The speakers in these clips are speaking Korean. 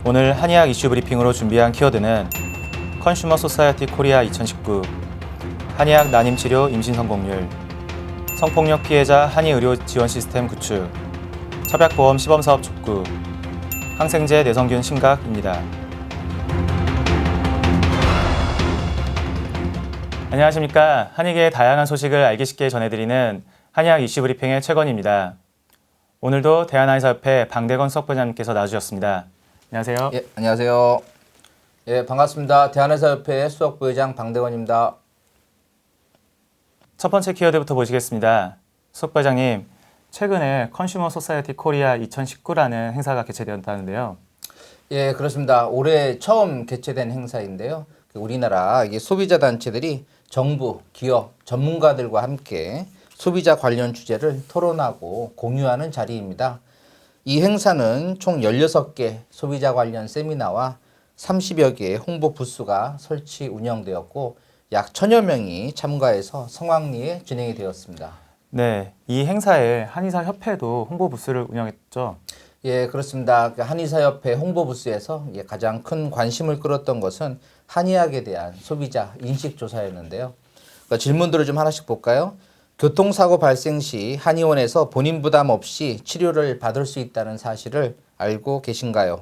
오늘 한의학 이슈 브리핑으로 준비한 키워드는 컨슈머 소사이어티 코리아 2019, 한의학 난임치료 임신 성공률, 성폭력 피해자 한의의료 지원 시스템 구축, 첩약보험 시범사업 촉구, 항생제 내성균 심각입니다. 안녕하십니까. 한의계의 다양한 소식을 알기 쉽게 전해드리는 한의학 이슈 브리핑의 최건희입니다. 오늘도 대한한의사협회 방대건 수석부장님께서 나와주셨습니다. 안녕하세요. 예, 안녕하세요. 예, 반갑습니다. 대한의사협회 수석부회장 방대건입니다. 첫 번째 키워드부터 보시겠습니다. 수석부회장님, 최근에 컨슈머 소사이어티 코리아 2019라는 행사가 개최되었다는데요. 예, 그렇습니다. 올해 처음 개최된 행사인데요. 우리나라 소비자 단체들이 정부, 기업, 전문가들과 함께 소비자 관련 주제를 토론하고 공유하는 자리입니다. 이 행사는 총 16개 소비자 관련 세미나와 30여 개의 홍보 부스가 설치 운영되었고 약 1000여 명이 참가해서 성황리에 진행이 되었습니다. 네, 이 행사에 한의사협회도 홍보 부스를 운영했죠. 예, 그렇습니다. 한의사협회 홍보 부스에서 가장 큰 관심을 끌었던 것은 한의학에 대한 소비자 인식 조사였는데요. 질문들을 좀 하나씩 볼까요? 교통사고 발생 시 한의원에서 본인 부담 없이 치료를 받을 수 있다는 사실을 알고 계신가요?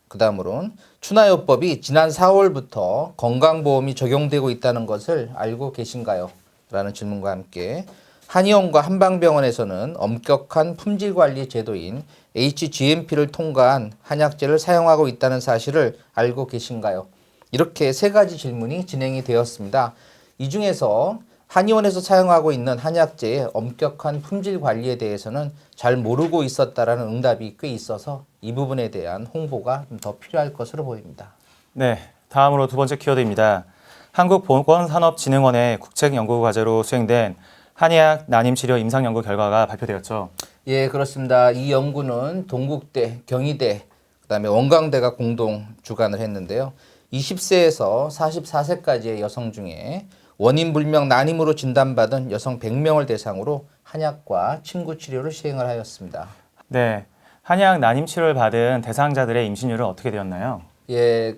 그 다음으로는 추나요법이 지난 4월부터 건강보험이 적용되고 있다는 것을 알고 계신가요? 라는 질문과 함께 한의원과 한방병원에서는 엄격한 품질관리 제도인 HGMP를 통과한 한약재를 사용하고 있다는 사실을 알고 계신가요? 이렇게 세 가지 질문이 진행이 되었습니다. 이 중에서 한의원에서 사용하고 있는 한약재의 엄격한 품질 관리에 대해서는 잘 모르고 있었다라는 응답이 꽤 있어서 이 부분에 대한 홍보가 좀 더 필요할 것으로 보입니다. 네, 다음으로 두 번째 키워드입니다. 한국보건산업진흥원의 국책연구과제로 수행된 한의학 난임치료 임상연구 결과가 발표되었죠. 예, 그렇습니다. 이 연구는 동국대, 경희대, 그다음에 원광대가 공동 주관을 했는데요. 20세에서 44세까지의 여성 중에 원인 불명 난임으로 진단받은 여성 100명을 대상으로 한약과 침구 치료를 시행을 하였습니다. 네, 한의학 난임치료를 받은 대상자들의 임신율은 어떻게 되었나요? 예,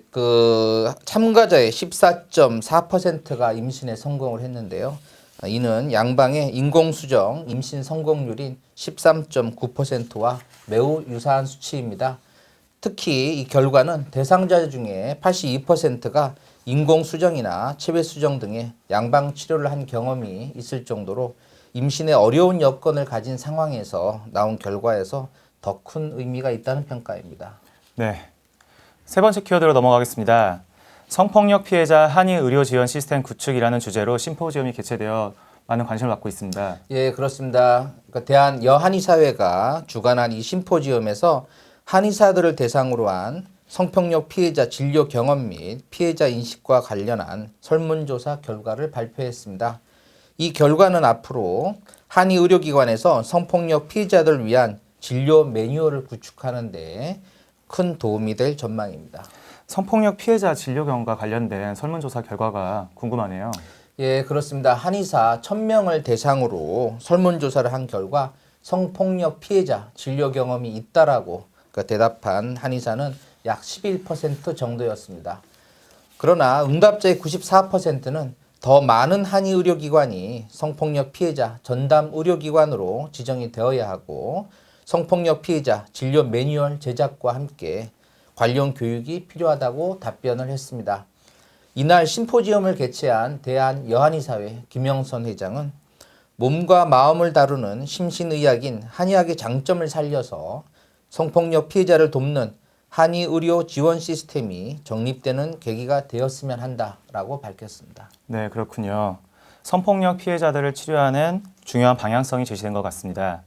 참가자의 14.4%가 임신에 성공을 했는데요. 이는 양방의 인공수정 임신 성공률인 13.9%와 매우 유사한 수치입니다. 특히 이 결과는 대상자 중에 82%가 인공수정이나 체외수정 등의 양방치료를 한 경험이 있을 정도로 임신에 어려운 여건을 가진 상황에서 나온 결과에서 더 큰 의미가 있다는 평가입니다. 네, 세 번째 키워드로 넘어가겠습니다. 성폭력 피해자 한의 의료 지원 시스템 구축이라는 주제로 심포지엄이 개최되어 많은 관심을 받고 있습니다. 예, 그렇습니다. 대한 여한의사회가 주관한 이 심포지엄에서 한의사들을 대상으로 한 성폭력 피해자 진료 경험 및 피해자 인식과 관련한 설문조사 결과를 발표했습니다. 이 결과는 앞으로 한의의료기관에서 성폭력 피해자들을 위한 진료 매뉴얼을 구축하는 데 큰 도움이 될 전망입니다. 성폭력 피해자 진료 경험과 관련된 설문조사 결과가 궁금하네요. 예, 그렇습니다. 한의사 1000명을 대상으로 설문조사를 한 결과 성폭력 피해자 진료 경험이 있다라고 대답한 한의사는 약 11% 정도였습니다. 그러나 응답자의 94%는 더 많은 한의의료기관이 성폭력 피해자 전담 의료기관으로 지정이 되어야 하고 성폭력 피해자 진료 매뉴얼 제작과 함께 관련 교육이 필요하다고 답변을 했습니다. 이날 심포지엄을 개최한 대한여한의사회 김영선 회장은 몸과 마음을 다루는 심신의학인 한의학의 장점을 살려서 성폭력 피해자를 돕는 한의의료 지원 시스템이 정립되는 계기가 되었으면 한다라고 밝혔습니다. 네, 그렇군요. 성폭력 피해자들을 치료하는 중요한 방향성이 제시된 것 같습니다.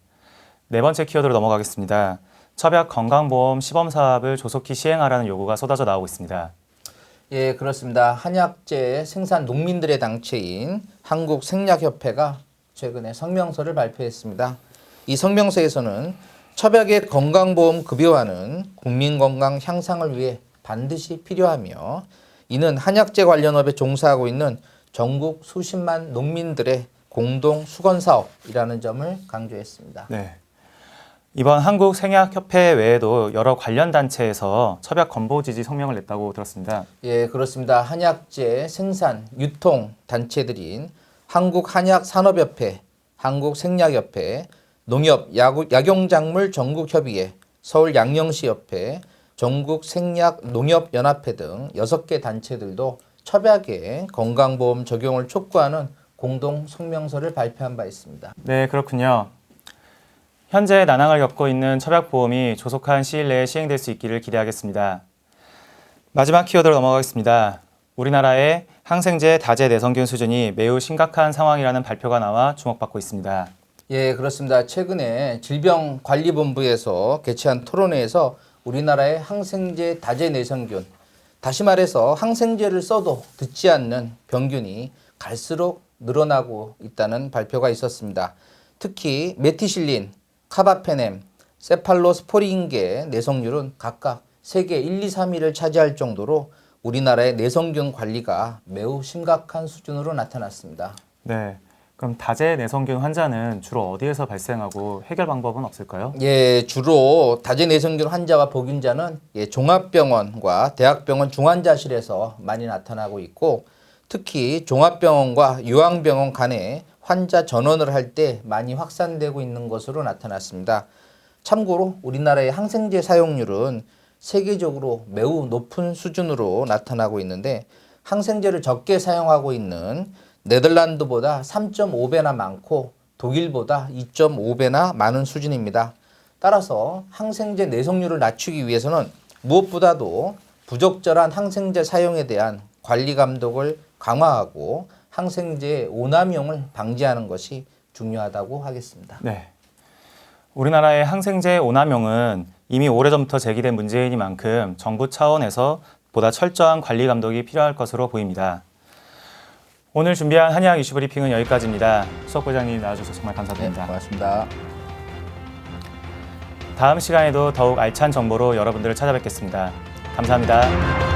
네 번째 키워드로 넘어가겠습니다. 첩약 건강보험 시범사업을 조속히 시행하라는 요구가 쏟아져 나오고 있습니다. 예, 그렇습니다. 한약재 생산 농민들의 단체인 한국생약협회가 최근에 성명서를 발표했습니다. 이 성명서에서는 첩약의 건강보험 급여화는 국민건강 향상을 위해 반드시 필요하며 이는 한약재 관련업에 종사하고 있는 전국 수십만 농민들의 공동 수건 사업이라는 점을 강조했습니다. 네. 이번 한국생약협회 외에도 여러 관련 단체에서 첩약 건보 지지 성명을 냈다고 들었습니다. 예, 그렇습니다. 한약재 생산, 유통 단체들인 한국한약산업협회, 한국생약협회, 농협, 약용작물 전국협의회, 서울양령시협회, 전국생약농협연합회 등 6개 단체들도 첩약의 건강보험 적용을 촉구하는 공동 성명서를 발표한 바 있습니다. 네, 그렇군요. 현재 난항을 겪고 있는 첩약보험이 조속한 시일 내에 시행될 수 있기를 기대하겠습니다. 마지막 키워드로 넘어가겠습니다. 우리나라의 항생제 다제 내성균 수준이 매우 심각한 상황이라는 발표가 나와 주목받고 있습니다. 예, 그렇습니다. 최근에 질병관리본부에서 개최한 토론회에서 우리나라의 항생제 다제 내성균, 다시 말해서 항생제를 써도 듣지 않는 병균이 갈수록 늘어나고 있다는 발표가 있었습니다. 특히 메티실린, 카바페넴, 세팔로스포린계 내성률은 각각 세계 1, 2, 3위를 차지할 정도로 우리나라의 내성균 관리가 매우 심각한 수준으로 나타났습니다. 네, 그럼 다제 내성균 환자는 주로 어디에서 발생하고 해결 방법은 없을까요? 예, 주로 다제 내성균 환자와 복균자는 종합병원과 대학병원 중환자실에서 많이 나타나고 있고, 특히 종합병원과 요양병원 간에 환자 전원을 할 때 많이 확산되고 있는 것으로 나타났습니다. 참고로 우리나라의 항생제 사용률은 세계적으로 매우 높은 수준으로 나타나고 있는데, 항생제를 적게 사용하고 있는 네덜란드보다 3.5배나 많고 독일보다 2.5배나 많은 수준입니다. 따라서 항생제 내성률을 낮추기 위해서는 무엇보다도 부적절한 항생제 사용에 대한 관리 감독을 강화하고 항생제 오남용을 방지하는 것이 중요하다고 하겠습니다. 네. 우리나라의 항생제 오남용은 이미 오래전부터 제기된 문제이니만큼 정부 차원에서 보다 철저한 관리 감독이 필요할 것으로 보입니다. 오늘 준비한 한의학 이슈 브리핑은 여기까지입니다. 수석 부장님 나와주셔서 정말 감사드립니다. 네, 고맙습니다. 다음 시간에도 더욱 알찬 정보로 여러분들을 찾아뵙겠습니다. 감사합니다.